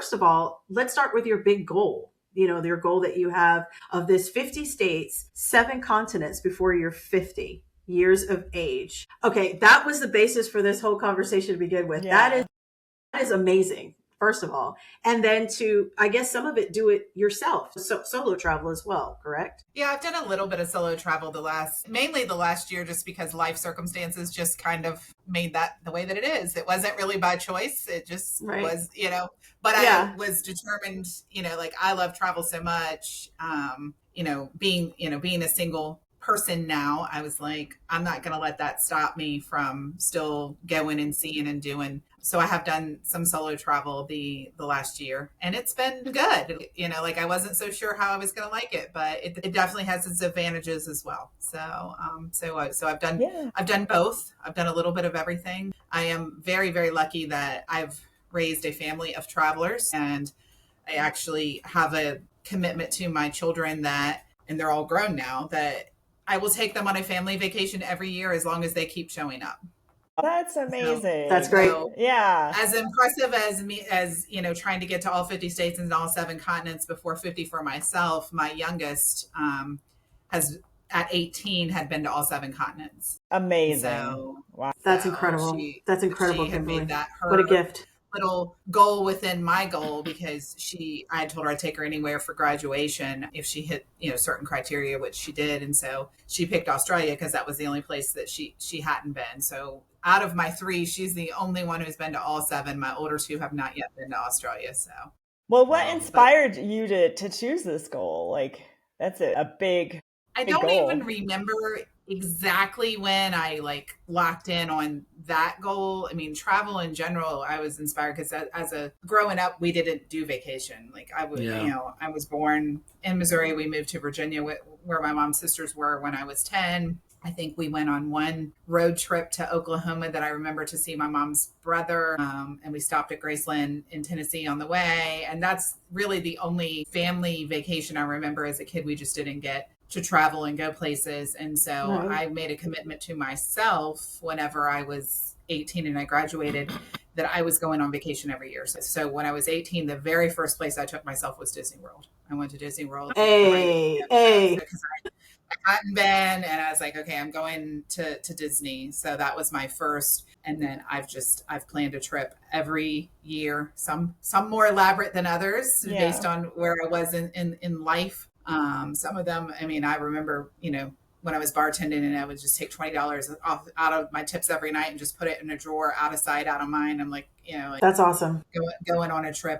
first of all, let's start with your big goal. Your goal that you have of this 50 states, 7 continents before you're 50 years of age. Okay, that was the basis for this whole conversation to begin with. Yeah. That is amazing, first of all. And then to, I guess, some of it, do it yourself. So, solo travel as well, correct? Yeah, I've done a little bit of solo travel mainly the last year, just because life circumstances just kind of made that the way that it is. It wasn't really by choice. It just Right. was, but Yeah. I was determined, like I love travel so much. Being a single person now, I was like, I'm not going to let that stop me from still going and seeing and doing. So I have done some solo travel the last year, and it's been good. Like I wasn't so sure how I was going to like it, but it definitely has its advantages as well. So I've done Yeah. I've done both. I've done a little bit of everything. I am very, very lucky that I've raised a family of travelers, and I actually have a commitment to my children and they're all grown now, that I will take them on a family vacation every year as long as they keep showing up. That's amazing. That's great. So, Yeah. as impressive as trying to get to all 50 states and all 7 continents before 50 for myself, my youngest has at 18 had been to all 7 continents. Amazing. So Wow. That's incredible. That's incredible, She had Kimberly. made that What a her gift. little goal within my goal, because I had told her I'd take her anywhere for graduation if she hit, certain criteria, which she did. And so she picked Australia because that was the only place that she hadn't been. So out of my 3, she's the only one who's been to all 7. My older 2 have not yet been to Australia. So, well, what inspired you to choose this goal? Like, that's a big I don't goal. even remember exactly when I locked in on that goal. I mean, travel in general, I was inspired because as a growing up, we didn't do vacation. Like I was, I was born in Missouri. We moved to Virginia where my mom's sisters were when I was 10. I think we went on one road trip to Oklahoma that I remember to see my mom's brother. And we stopped at Graceland in Tennessee on the way. And that's really the only family vacation I remember as a kid. We just didn't get to travel and go places. And so I made a commitment to myself whenever I was 18 and I graduated that I was going on vacation every year. So when I was 18, the very first place I took myself was Disney World. I went to Disney World. Hey. Because I hadn't been, and I was like, okay, I'm going to Disney. So that was my first. And then I've planned a trip every year, some more elaborate than others based on where I was in life. Some of them, I mean, I remember, when I was bartending and I would just take $20 out of my tips every night and just put it in a drawer, out of sight, out of mind. I'm like, that's awesome. Going on a trip